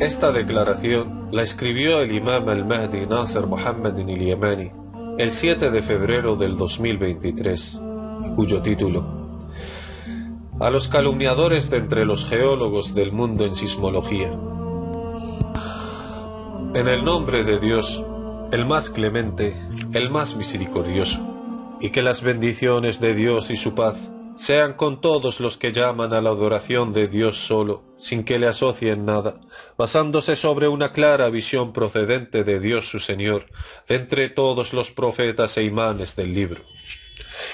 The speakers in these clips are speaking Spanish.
Esta declaración la escribió el imam al-Mahdi Nasser Mohammed al-Yamani el 7 de febrero del 2023, cuyo título: A los calumniadores de entre los geólogos del mundo en sismología. En el nombre de Dios, el más clemente, el más misericordioso, y que las bendiciones de Dios y su paz sean con todos los que llaman a la adoración de Dios solo, sin que le asocien nada, basándose sobre una clara visión procedente de Dios su Señor, de entre todos los profetas e imanes del libro.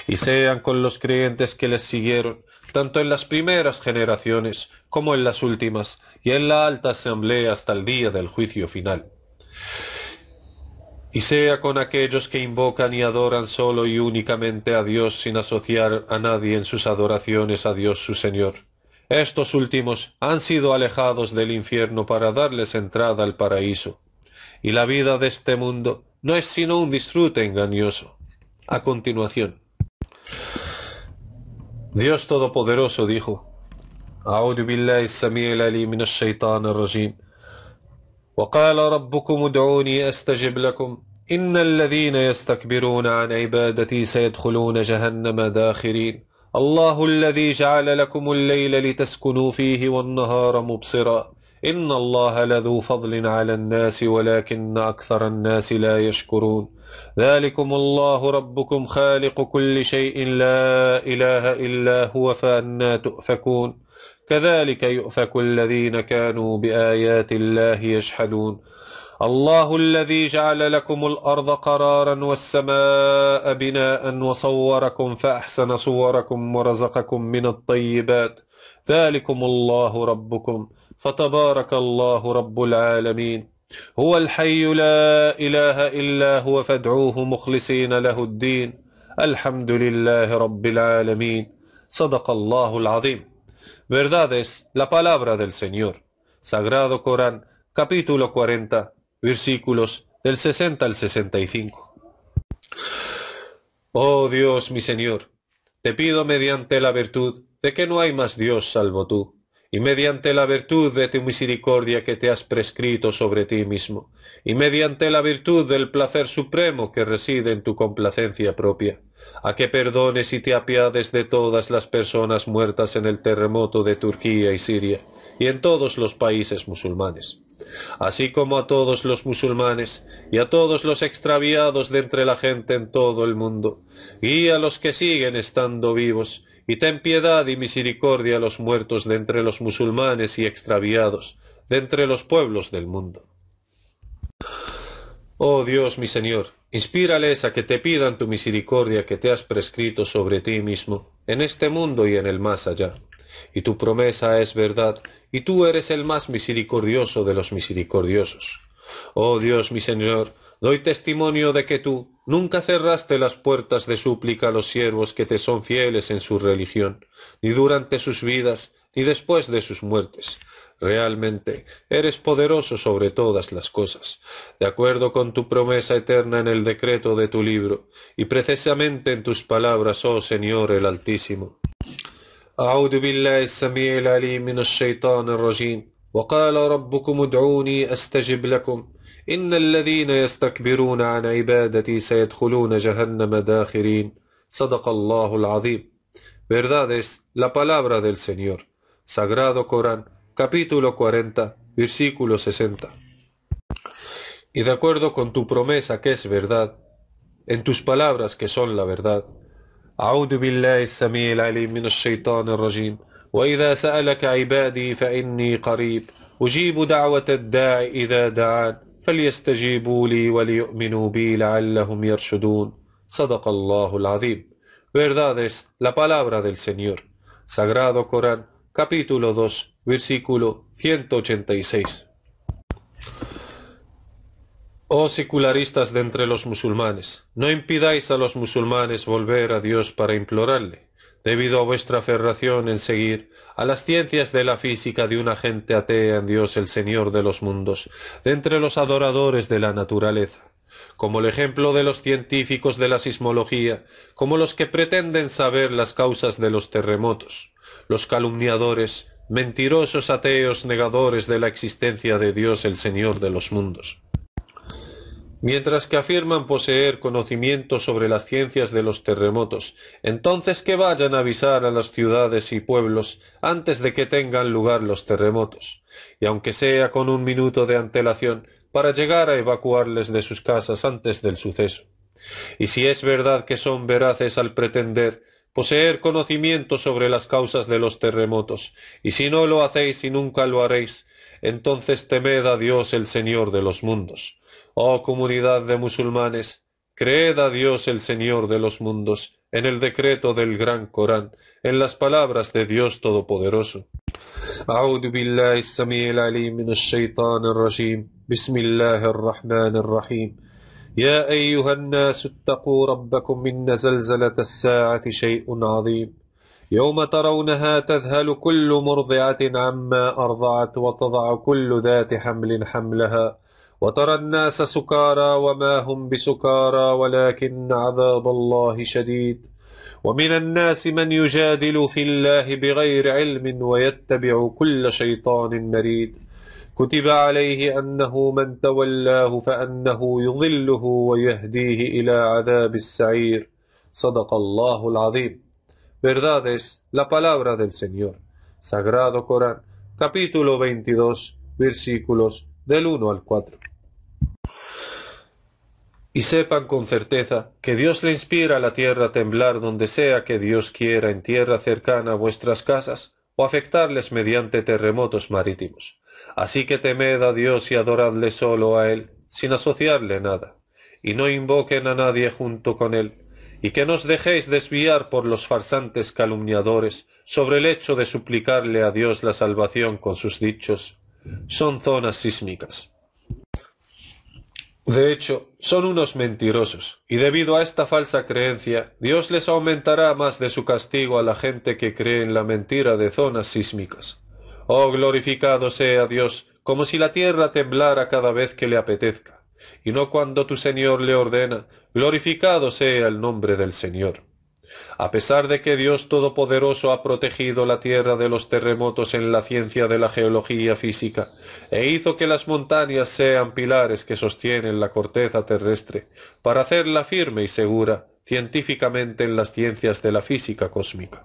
Y sean con los creyentes que les siguieron, tanto en las primeras generaciones como en las últimas, y en la alta asamblea hasta el día del juicio final. Y sea con aquellos que invocan y adoran solo y únicamente a Dios sin asociar a nadie en sus adoraciones a Dios su Señor. Estos últimos han sido alejados del infierno para darles entrada al paraíso. Y la vida de este mundo no es sino un disfrute engañoso. A continuación, Dios Todopoderoso dijo: A'udhu billahi as-sami'il alim minash shaitanir rajim. وقال ربكم ادعوني أستجب لكم إن الذين يستكبرون عن عبادتي سيدخلون جهنم داخرين الله الذي جعل لكم الليل لتسكنوا فيه والنهار مبصرا إن الله لذو فضل على الناس ولكن أكثر الناس لا يشكرون ذلكم الله ربكم خالق كل شيء لا إله إلا هو فأنى تؤفكون كذلك يؤفك الذين كانوا بآيات الله يجحدون الله الذي جعل لكم الأرض قرارا والسماء بناء وصوركم فأحسن صوركم ورزقكم من الطيبات ذلكم الله ربكم فتبارك الله رب العالمين هو الحي لا إله إلا هو فادعوه مخلصين له الدين الحمد لله رب العالمين صدق الله العظيم. Verdad es la palabra del Señor. Sagrado Corán, capítulo 40, versículos del 60 al 65. Oh Dios, mi Señor, te pido mediante la virtud de que no hay más Dios salvo tú, y mediante la virtud de tu misericordia que te has prescrito sobre ti mismo, y mediante la virtud del placer supremo que reside en tu complacencia propia, a que perdones y te apiades de todas las personas muertas en el terremoto de Turquía y Siria, y en todos los países musulmanes, así como a todos los musulmanes y a todos los extraviados de entre la gente en todo el mundo, y a los que siguen estando vivos, y ten piedad y misericordia a los muertos de entre los musulmanes y extraviados de entre los pueblos del mundo. Oh Dios, mi Señor, inspírales a que te pidan tu misericordia que te has prescrito sobre ti mismo, en este mundo y en el más allá. Y tu promesa es verdad, y tú eres el más misericordioso de los misericordiosos. Oh Dios, mi Señor, doy testimonio de que tú nunca cerraste las puertas de súplica a los siervos que te son fieles en su religión, ni durante sus vidas, ni después de sus muertes. Realmente eres poderoso sobre todas las cosas, de acuerdo con tu promesa eterna en el decreto de tu libro, y precisamente en tus palabras, oh Señor el Altísimo. أعوذ بالله السميع العليم من الشيطان الرجيم وقال ربكم ادعوني أستجب لكم إن الذين يستكبرون عن عبادتي سيدخلون جهنم داخرين صدق الله العظيم. Verdad es la palabra del Señor. Sagrado Corán, capítulo 40, versículo 60. Y de acuerdo con tu promesa que es verdad, en tus palabras que son la verdad, أعوذ بالله السميع العليم من الشيطان الرجيم وإذا سألك عبادي فإني قريب أجيب دعوة الداع إذا دعان فليستجيبوا لي وليؤمنوا بي لعلهم يرشدون صدق الله العظيم. Verdad es la palabra del Señor. Sagrado Corán, capítulo 2, versículo 186. Oh secularistas de entre los musulmanes, no impidáis a los musulmanes volver a Dios para implorarle, debido a vuestra aferración en seguir a las ciencias de la física de una gente atea en Dios el Señor de los mundos, de entre los adoradores de la naturaleza, como el ejemplo de los científicos de la sismología, como los que pretenden saber las causas de los terremotos, los calumniadores, mentirosos ateos negadores de la existencia de Dios el Señor de los mundos. Mientras que afirman poseer conocimiento sobre las ciencias de los terremotos, entonces que vayan a avisar a las ciudades y pueblos antes de que tengan lugar los terremotos, y aunque sea con 1 minuto de antelación, para llegar a evacuarles de sus casas antes del suceso. Y si es verdad que son veraces al pretender poseer conocimiento sobre las causas de los terremotos, y si no lo hacéis y nunca lo haréis, entonces temed a Dios el Señor de los mundos. Oh comunidad de musulmanes, creed a Dios el Señor de los mundos, en el decreto del Gran Corán, en las palabras de Dios Todopoderoso. أعوذ بالله السميع العليم من الشيطان الرجيم بسم الله الرحمن الرحيم يا أيها الناس اتقوا ربكم إن زلزلة الساعة شيء عظيم يوم ترونها تذهل كل مرضعة عما أرضعت وتضع كل ذات حمل حملها وترى الناس سكارى وما هم بسكارى ولكن عذاب الله شديد ومن الناس من يجادل في الله بغير علم ويتبع كل شيطان مريد كتب عليه أنه من تولاه فأنه يضله ويهديه إلى عذاب السعير صدق الله العظيم. Verdad es la palabra del Señor. Sagrado Corán, capítulo 22, versículos del 1 al 4. Y sepan con certeza que Dios le inspira a la tierra a temblar donde sea que Dios quiera en tierra cercana a vuestras casas o afectarles mediante terremotos marítimos. Así que temed a Dios y adoradle solo a Él, sin asociarle nada, y no invoquen a nadie junto con Él, y que no os dejéis desviar por los farsantes calumniadores sobre el hecho de suplicarle a Dios la salvación con sus dichos. Son zonas sísmicas. De hecho, son unos mentirosos, y debido a esta falsa creencia, Dios les aumentará más de su castigo a la gente que cree en la mentira de zonas sísmicas. Oh, glorificado sea Dios, como si la tierra temblara cada vez que le apetezca, y no cuando tu Señor le ordena, glorificado sea el nombre del Señor. A pesar de que Dios Todopoderoso ha protegido la tierra de los terremotos en la ciencia de la geología física, e hizo que las montañas sean pilares que sostienen la corteza terrestre, para hacerla firme y segura científicamente en las ciencias de la física cósmica.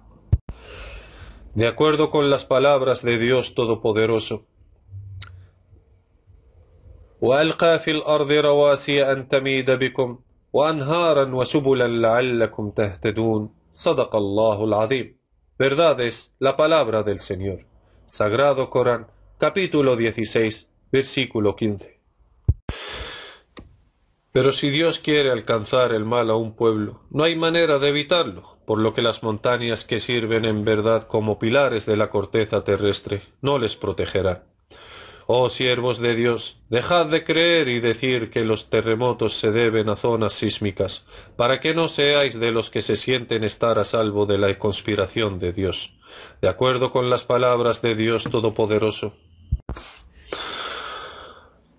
De acuerdo con las palabras de Dios Todopoderoso, وَأَلْقَى فِي الْأَرْضِ رَوَاسِيَ أَن تَمِيدَ بِكُمْ وَأَنْهَارًا وَسُبُلًا لَعَلَّكُمْ تَهْتَدُونَ صدق الله العظيم. Verdad es la palabra del Señor. Sagrado Corán, capítulo 16, versículo 15. Pero si Dios quiere alcanzar el mal a un pueblo, no hay manera de evitarlo, por lo que las montañas que sirven en verdad como pilares de la corteza terrestre no les protegerán. Oh siervos de Dios, dejad de creer y decir que los terremotos se deben a zonas sísmicas, para que no seáis de los que se sienten estar a salvo de la conspiración de Dios. De acuerdo con las palabras de Dios Todopoderoso.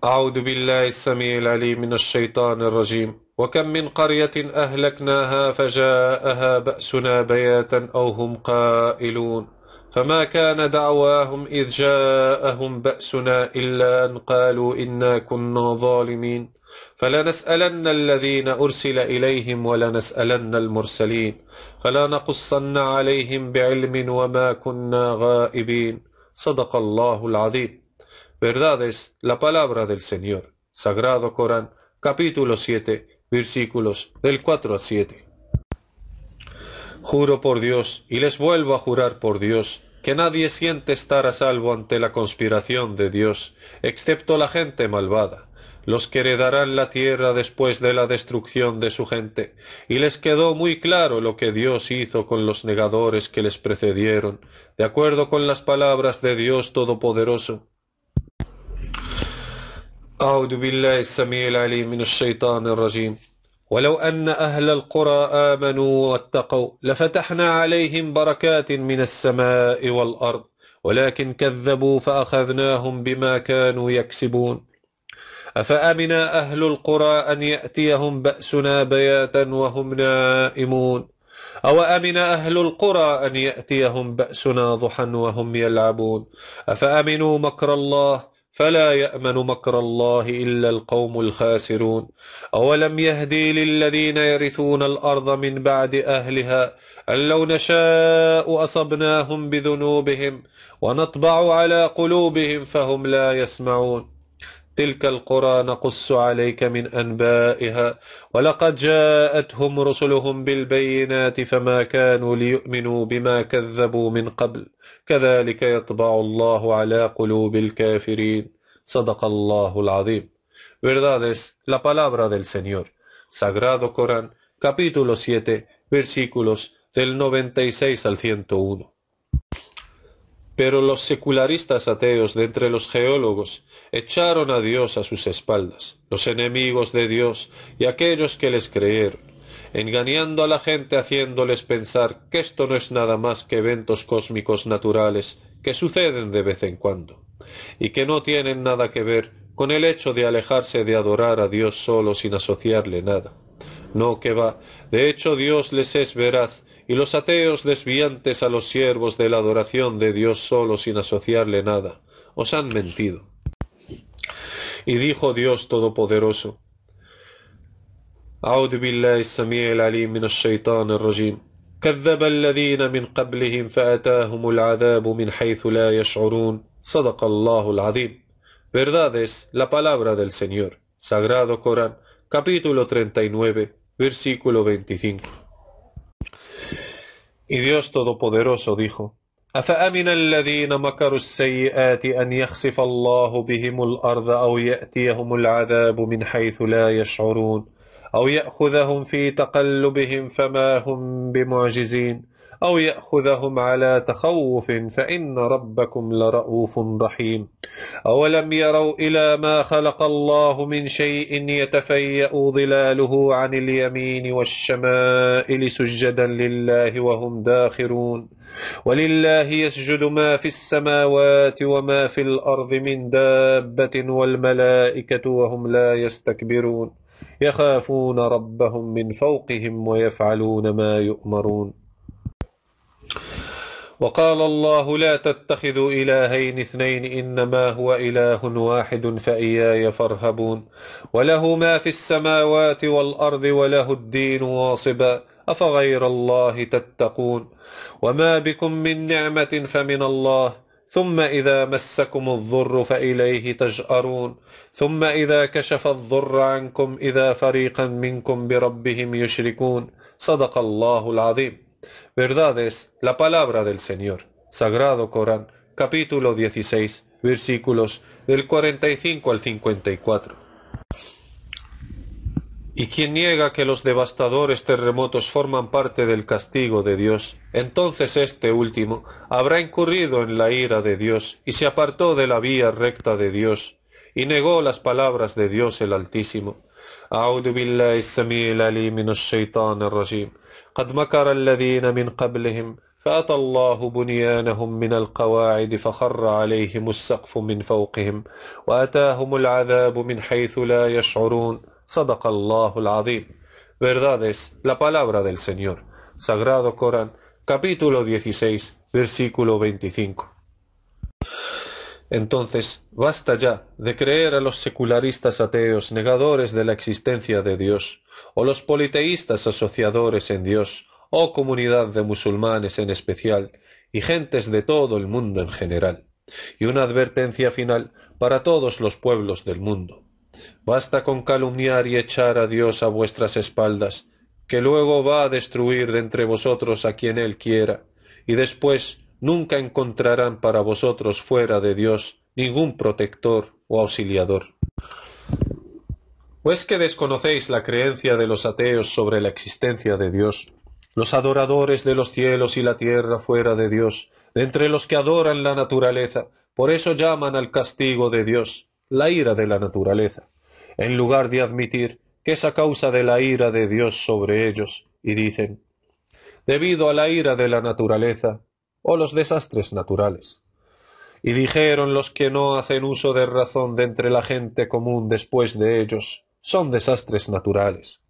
أعوذ بالله السميع العليم من الشيطان الرجيم وكم من قرية أهلكناها فجاءها بأسنا بياتا أو هم قائلون فما كان دعواهم إذ جاءهم بأسنا إلا أن قالوا إنا كنا ظالمين فلنسألن الذين أرسل إليهم ولنسألن المرسلين فلنقصن عليهم بعلم وما كنا غائبين صدق الله العظيم. Verdad es la palabra del Señor. Sagrado Corán, capítulo 7, versículos del 4 al 7. Juro por Dios, y les vuelvo a jurar por Dios, que nadie siente estar a salvo ante la conspiración de Dios, excepto la gente malvada, los que heredarán la tierra después de la destrucción de su gente, y les quedó muy claro lo que Dios hizo con los negadores que les precedieron, de acuerdo con las palabras de Dios Todopoderoso. أعوذ بالله السميع العليم من الشيطان الرجيم ولو أن أهل القرى آمنوا واتقوا لفتحنا عليهم بركات من السماء والأرض ولكن كذبوا فأخذناهم بما كانوا يكسبون أفأمن أهل القرى أن يأتيهم بأسنا بياتا وهم نائمون أوأمن أهل القرى أن يأتيهم بأسنا ضحى وهم يلعبون أفأمنوا مكر الله فلا يأمن مكر الله إلا القوم الخاسرون أولم يهدي للذين يرثون الأرض من بعد أهلها أن لو نشاء أصبناهم بذنوبهم ونطبع على قلوبهم فهم لا يسمعون تلك القرى نقص عليك من أنبائها ولقد جاءتهم رسلهم بالبينات فما كانوا ليؤمنوا بما كذبوا من قبل كذلك يطبع الله على قلوب الكافرين صدق الله العظيم. Verdad es la palabra del Señor. Sagrado Corán, capítulo 7, versículos del 96 al 101. Pero los secularistas ateos de entre los geólogos echaron a Dios a sus espaldas, los enemigos de Dios y aquellos que les creyeron, engañando a la gente haciéndoles pensar que esto no es nada más que eventos cósmicos naturales que suceden de vez en cuando, y que no tienen nada que ver con el hecho de alejarse de adorar a Dios solo sin asociarle nada. No, que va, de hecho Dios les es veraz, y los ateos desviantes a los siervos de la adoración de Dios solo sin asociarle nada, os han mentido. Y dijo Dios Todopoderoso, أعوذ بالله السميع العليم من الشيطان الرجيم كذب الذين من قبلهم فأتاهم العذاب من حيث لا يشعرون صدق الله العظيم. Verdad es la palabra del Señor. Sagrado Corán, capítulo 39, versículo 25. Y Dios Todopoderoso dijo, أفأمن الذين مكروا السيئات أن يخسف الله بهم الأرض أو يأتيهم العذاب من حيث لا يشعرون أو يأخذهم في تقلبهم فما هم بمعجزين أو يأخذهم على تخوف فإن ربكم لرؤوف رحيم أولم يروا إلى ما خلق الله من شيء يتفيأ ظلاله عن اليمين والشمائل سجدا لله وهم داخرون ولله يسجد ما في السماوات وما في الأرض من دابة والملائكة وهم لا يستكبرون يخافون ربهم من فوقهم ويفعلون ما يؤمرون وقال الله لا تتخذوا إلهين اثنين إنما هو إله واحد فإياي فارهبون وله ما في السماوات والأرض وله الدين واصبا أفغير الله تتقون وما بكم من نعمة فمن الله ثم إذا مسكم الضر فإليه تجأرون ثم إذا كشف الضر عنكم إذا فريقا منكم بربهم يشركون صدق الله العظيم. Verdad es la palabra del Señor. Sagrado Corán, capítulo 16, versículos del 45 al 54. Y quien niega que los devastadores terremotos forman parte del castigo de Dios, entonces este último habrá incurrido en la ira de Dios y se apartó de la vía recta de Dios y negó las palabras de Dios el Altísimo. أعوذ بالله السميع العليم من الشيطان الرجيم قد مكر الذين من قبلهم فأتى الله بنيانهم من القواعد فخر عليهم السقف من فوقهم وأتاهم العذاب من حيث لا يشعرون صدق الله العظيم. Verdad es la palabra del Señor. Sagrado Corán, capítulo 16, versículo 25. Entonces, basta ya de creer a los secularistas ateos negadores de la existencia de Dios, o los politeístas asociadores en Dios, o comunidad de musulmanes en especial, y gentes de todo el mundo en general. Y una advertencia final para todos los pueblos del mundo. Basta con calumniar y echar a Dios a vuestras espaldas, que luego va a destruir de entre vosotros a quien Él quiera, y después nunca encontrarán para vosotros fuera de Dios ningún protector o auxiliador. ¿O es que desconocéis la creencia de los ateos sobre la existencia de Dios? Los adoradores de los cielos y la tierra fuera de Dios, de entre los que adoran la naturaleza, por eso llaman al castigo de Dios, la ira de la naturaleza, en lugar de admitir que es a causa de la ira de Dios sobre ellos, y dicen, debido a la ira de la naturaleza, o los desastres naturales. Y dijeron los que no hacen uso de razón de entre la gente común después de ellos, son desastres naturales.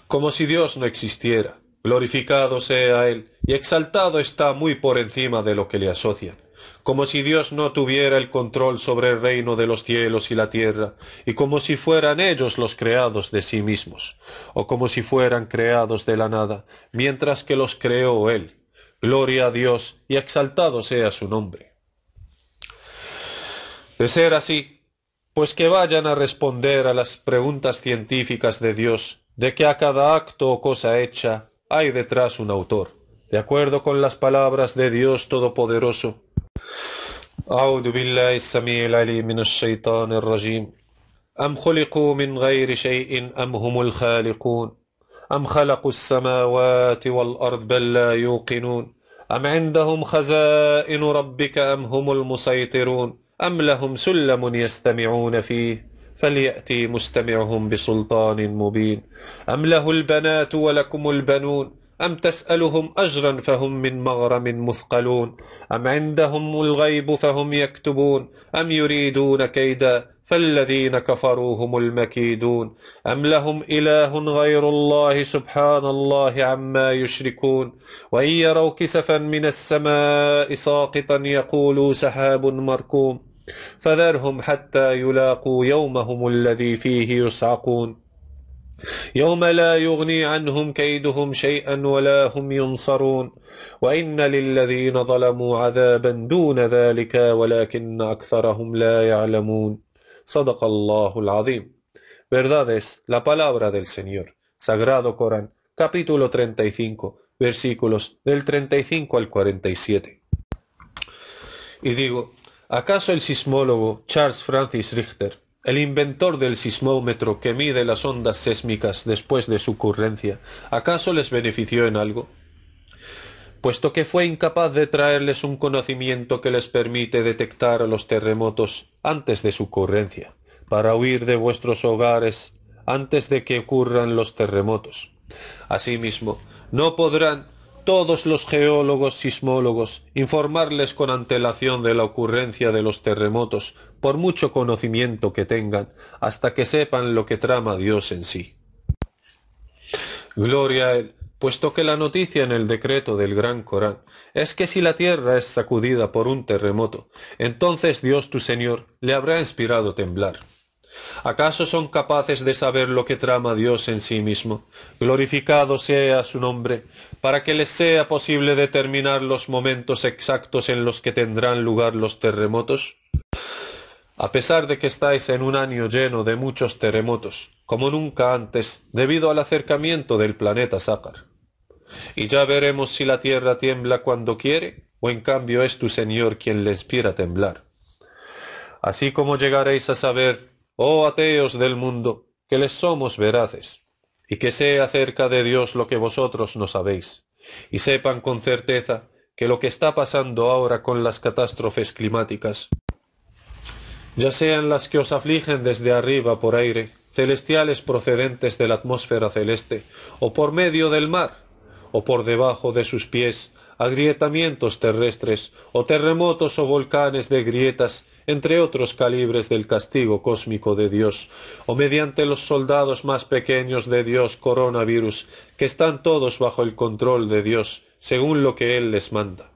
Como si Dios no existiera, glorificado sea Él, y exaltado está muy por encima de lo que le asocian, como si Dios no tuviera el control sobre el reino de los cielos y la tierra, y como si fueran ellos los creados de sí mismos, o como si fueran creados de la nada, mientras que los creó Él. Gloria a Dios, y exaltado sea su nombre. De ser así, pues que vayan a responder a las preguntas científicas de Dios, de que a cada acto o cosa hecha hay detrás un autor, de acuerdo con las palabras de Dios Todopoderoso. أعوذ بالله السميع العليم من الشيطان الرجيم أم خلقوا من غير شيء أم هم الخالقون أم خلقوا السماوات والأرض بل لا يوقنون أم عندهم خزائن ربك أم هم المسيطرون أم لهم سلم يستمعون فيه فليأتي مستمعهم بسلطان مبين أم له البنات ولكم البنون أم تسألهم أجرا فهم من مغرم مثقلون أم عندهم الغيب فهم يكتبون أم يريدون كيدا فالذين كفروا هم المكيدون أم لهم إله غير الله سبحان الله عما يشركون وإن يروا كسفا من السماء ساقطا يقولوا سحاب مركوم فذرهم حتى يلاقوا يومهم الذي فيه يصعقون يوم لا يغني عنهم كيدهم شيئا ولا هم ينصرون وإن للذين ظلموا عذابا دون ذلك ولكن أكثرهم لا يعلمون. صدق الله العظيم. Verdad es la palabra del Señor. Sagrado Corán, capítulo 35, versículos del 35 al 47. Y digo, ¿acaso el sismólogo Charles Francis Richter, el inventor del sismómetro que mide las ondas sísmicas después de su ocurrencia, acaso les benefició en algo? Puesto que fue incapaz de traerles un conocimiento que les permite detectar a los terremotos antes de su ocurrencia, para huir de vuestros hogares antes de que ocurran los terremotos. Asimismo, no podrán todos los geólogos sismólogos informarles con antelación de la ocurrencia de los terremotos, por mucho conocimiento que tengan, hasta que sepan lo que trama Dios en sí. Gloria a Él, puesto que la noticia en el decreto del Gran Corán es que si la tierra es sacudida por un terremoto, entonces Dios tu Señor le habrá inspirado temblar. ¿Acaso son capaces de saber lo que trama Dios en sí mismo? Glorificado sea su nombre, para que les sea posible determinar los momentos exactos en los que tendrán lugar los terremotos. A pesar de que estáis en un año lleno de muchos terremotos, como nunca antes, debido al acercamiento del planeta Sácar. Y ya veremos si la tierra tiembla cuando quiere, o en cambio es tu Señor quien le inspira temblar. Así como llegaréis a saber, oh ateos del mundo, que les somos veraces, y que sea acerca de Dios lo que vosotros no sabéis, y sepan con certeza que lo que está pasando ahora con las catástrofes climáticas, ya sean las que os afligen desde arriba por aire, celestiales procedentes de la atmósfera celeste, o por medio del mar, o por debajo de sus pies, agrietamientos terrestres, o terremotos o volcanes de grietas, entre otros calibres del castigo cósmico de Dios, o mediante los soldados más pequeños de Dios coronavirus, que están todos bajo el control de Dios, según lo que Él les manda.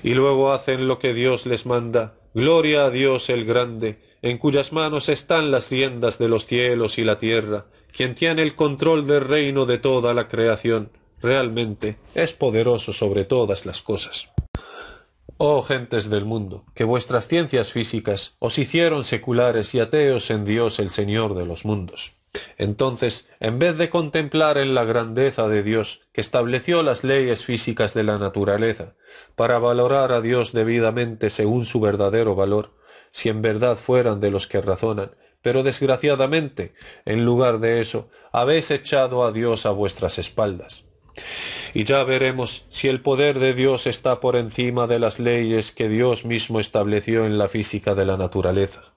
Y luego hacen lo que Dios les manda. Gloria a Dios el grande, en cuyas manos están las riendas de los cielos y la tierra, quien tiene el control del reino de toda la creación. Realmente es poderoso sobre todas las cosas. Oh gentes del mundo, que vuestras ciencias físicas os hicieron seculares y ateos en Dios el Señor de los mundos. Entonces, en vez de contemplar en la grandeza de Dios, que estableció las leyes físicas de la naturaleza, para valorar a Dios debidamente según su verdadero valor, si en verdad fueran de los que razonan, pero desgraciadamente, en lugar de eso, habéis echado a Dios a vuestras espaldas. Y ya veremos si el poder de Dios está por encima de las leyes que Dios mismo estableció en la física de la naturaleza.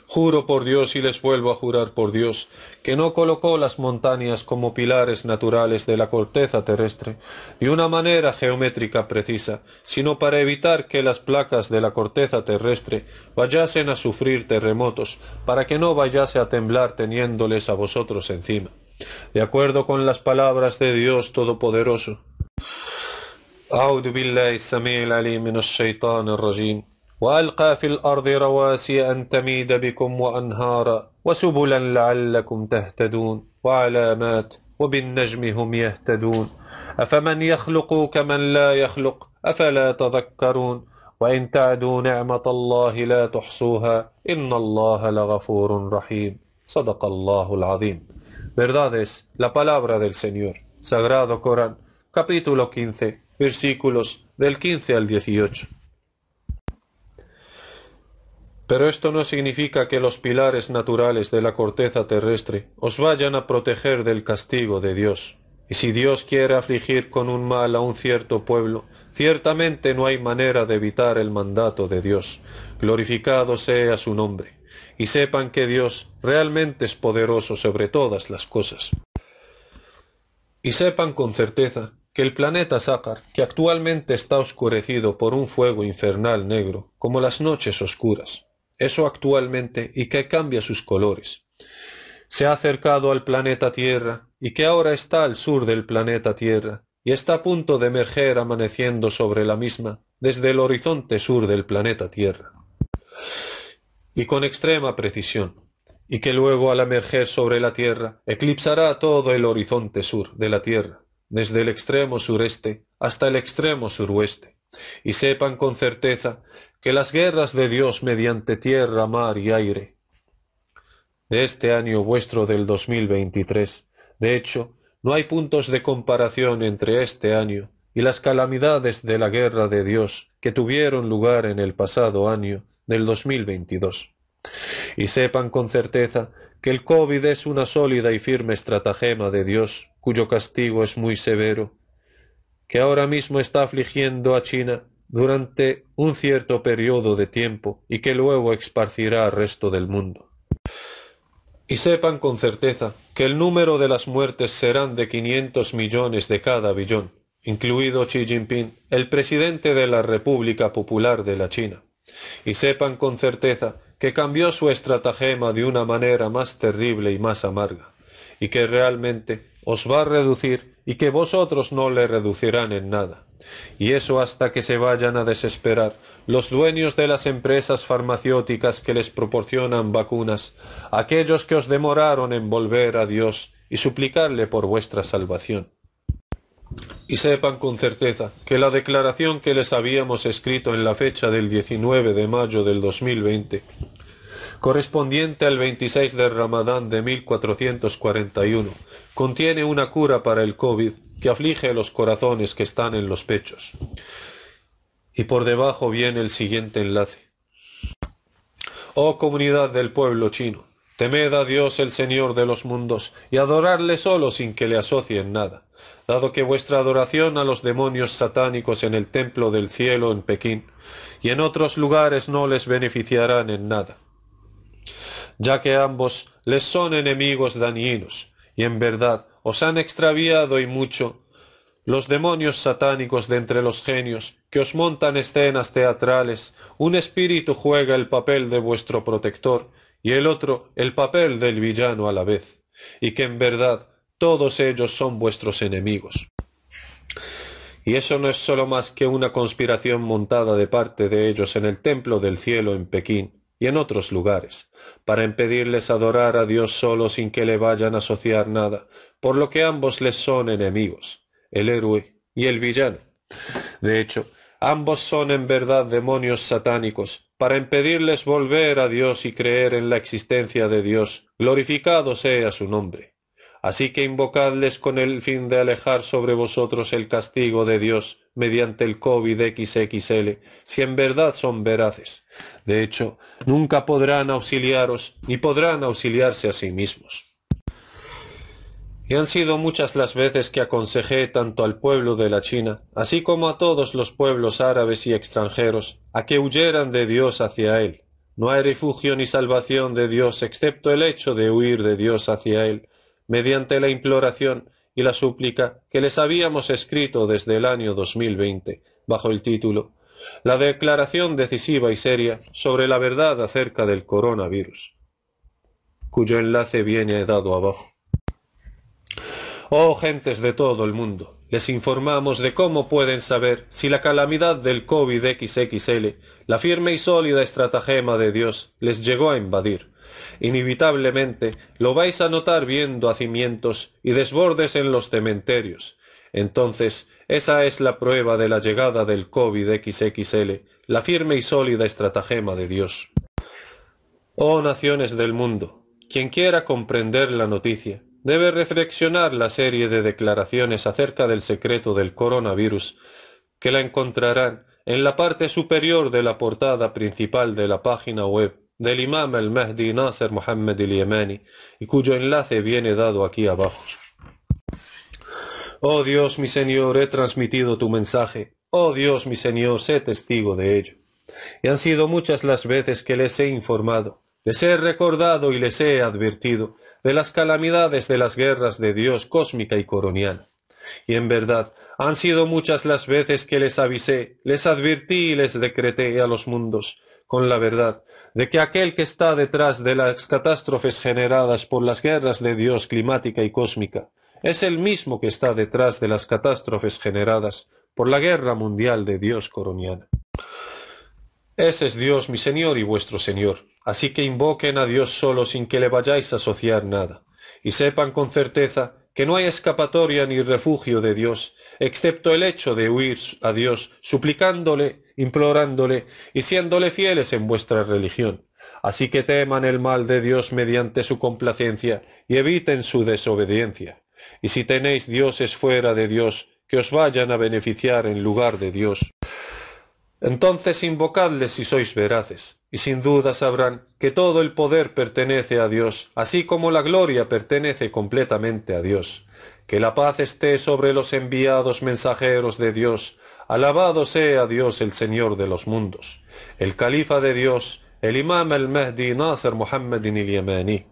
Juro por Dios y les vuelvo a jurar por Dios, que no colocó las montañas como pilares naturales de la corteza terrestre, de una manera geométrica precisa, sino para evitar que las placas de la corteza terrestre vayasen a sufrir terremotos, para que no vayase a temblar teniéndoles a vosotros encima. De acuerdo con las palabras de Dios Todopoderoso. أعوذ بالله السميع العليم من الشيطان الرجيم وألقى في الأرض رواسي أن تميد بكم وأنهارا وسبلا لعلكم تهتدون وعلامات وبالنجم هم يهتدون أفمن يخلق كمن لا يخلق أفلا تذكرون وإن تعدوا نعمة الله لا تحصوها إن الله لغفور رحيم صدق الله العظيم. Verdad es la palabra del Señor. Sagrado Corán, capítulo 15, versículos del 15 al 18. Pero esto no significa que los pilares naturales de la corteza terrestre os vayan a proteger del castigo de Dios. Y si Dios quiere afligir con un mal a un cierto pueblo, ciertamente no hay manera de evitar el mandato de Dios. Glorificado sea su nombre. Y sepan que Dios realmente es poderoso sobre todas las cosas. Y sepan con certeza que el planeta Sácar, que actualmente está oscurecido por un fuego infernal negro, como las noches oscuras, eso actualmente y que cambia sus colores, se ha acercado al planeta Tierra y que ahora está al sur del planeta Tierra y está a punto de emerger amaneciendo sobre la misma desde el horizonte sur del planeta Tierra. Y con extrema precisión, y que luego al emerger sobre la Tierra eclipsará todo el horizonte sur de la Tierra, desde el extremo sureste hasta el extremo suroeste, y sepan con certeza que las guerras de Dios mediante tierra, mar y aire de este año vuestro del 2023, de hecho, no hay puntos de comparación entre este año y las calamidades de la guerra de Dios que tuvieron lugar en el pasado año del 2022. Y sepan con certeza que el COVID es una sólida y firme estratagema de Dios, cuyo castigo es muy severo, que ahora mismo está afligiendo a China durante un cierto periodo de tiempo y que luego esparcirá al resto del mundo. Y sepan con certeza que el número de las muertes serán de 500 millones de cada billón, incluido Xi Jinping, el presidente de la República Popular de la China. Y sepan con certeza que cambió su estratagema de una manera más terrible y más amarga, y que realmente os va a reducir y que vosotros no le reducirán en nada. Y eso hasta que se vayan a desesperar los dueños de las empresas farmacéuticas que les proporcionan vacunas, aquellos que os demoraron en volver a Dios y suplicarle por vuestra salvación. Y sepan con certeza que la declaración que les habíamos escrito en la fecha del 19 de mayo del 2020, correspondiente al 26 de Ramadán de 1441, contiene una cura para el COVID que aflige los corazones que están en los pechos. Y por debajo viene el siguiente enlace. Oh comunidad del pueblo chino, temed a Dios el Señor de los mundos y adorarle solo sin que le asocien nada, dado que vuestra adoración a los demonios satánicos en el templo del cielo en Pekín y en otros lugares no les beneficiarán en nada, ya que ambos les son enemigos dañinos, y en verdad os han extraviado y mucho los demonios satánicos de entre los genios que os montan escenas teatrales. Un espíritu juega el papel de vuestro protector y el otro el papel del villano a la vez, y que en verdad todos ellos son vuestros enemigos. Y eso no es solo más que una conspiración montada de parte de ellos en el templo del cielo en Pekín y en otros lugares, para impedirles adorar a Dios solo sin que le vayan a asociar nada, por lo que ambos les son enemigos, el héroe y el villano. De hecho, ambos son en verdad demonios satánicos, para impedirles volver a Dios y creer en la existencia de Dios, glorificado sea su nombre. Así que invocadles con el fin de alejar sobre vosotros el castigo de Dios mediante el COVID XXL, si en verdad son veraces. De hecho, nunca podrán auxiliaros ni podrán auxiliarse a sí mismos. Y han sido muchas las veces que aconsejé tanto al pueblo de la China, así como a todos los pueblos árabes y extranjeros, a que huyeran de Dios hacia Él. No hay refugio ni salvación de Dios excepto el hecho de huir de Dios hacia Él, mediante la imploración y la súplica que les habíamos escrito desde el año 2020, bajo el título La declaración decisiva y seria sobre la verdad acerca del coronavirus, cuyo enlace viene dado abajo. Oh gentes de todo el mundo, les informamos de cómo pueden saber si la calamidad del COVID-XXL, la firme y sólida estratagema de Dios, les llegó a invadir. Inevitablemente lo vais a notar viendo hacimientos y desbordes en los cementerios. Entonces, esa es la prueba de la llegada del COVID-XXL, la firme y sólida estratagema de Dios. Oh naciones del mundo, quien quiera comprender la noticia, debe reflexionar la serie de declaraciones acerca del secreto del coronavirus, que la encontrarán en la parte superior de la portada principal de la página web del Imam al-Mahdi Nasser Muhammad al-Yamani, y cuyo enlace viene dado aquí abajo. Oh Dios mi Señor, he transmitido tu mensaje. Oh Dios mi Señor, sé testigo de ello. Y han sido muchas las veces que les he informado, les he recordado y les he advertido de las calamidades de las guerras de Dios cósmica y coroniana. Y en verdad, han sido muchas las veces que les avisé, les advertí y les decreté a los mundos, con la verdad, de que aquel que está detrás de las catástrofes generadas por las guerras de Dios climática y cósmica, es el mismo que está detrás de las catástrofes generadas por la guerra mundial de Dios coroniana. Ese es Dios mi Señor y vuestro Señor, así que invoquen a Dios solo sin que le vayáis a asociar nada, y sepan con certeza que no hay escapatoria ni refugio de Dios, excepto el hecho de huir a Dios, suplicándole, implorándole y siéndole fieles en vuestra religión. Así que teman el mal de Dios mediante su complacencia y eviten su desobediencia. Y si tenéis dioses fuera de Dios, que os vayan a beneficiar en lugar de Dios. Entonces invocadles si sois veraces, y sin duda sabrán que todo el poder pertenece a Dios, así como la gloria pertenece completamente a Dios. Que la paz esté sobre los enviados mensajeros de Dios. Alabado sea Dios el Señor de los mundos, el Califa de Dios, el Imam al-Mahdi Nasser Muhammad al-Yamani.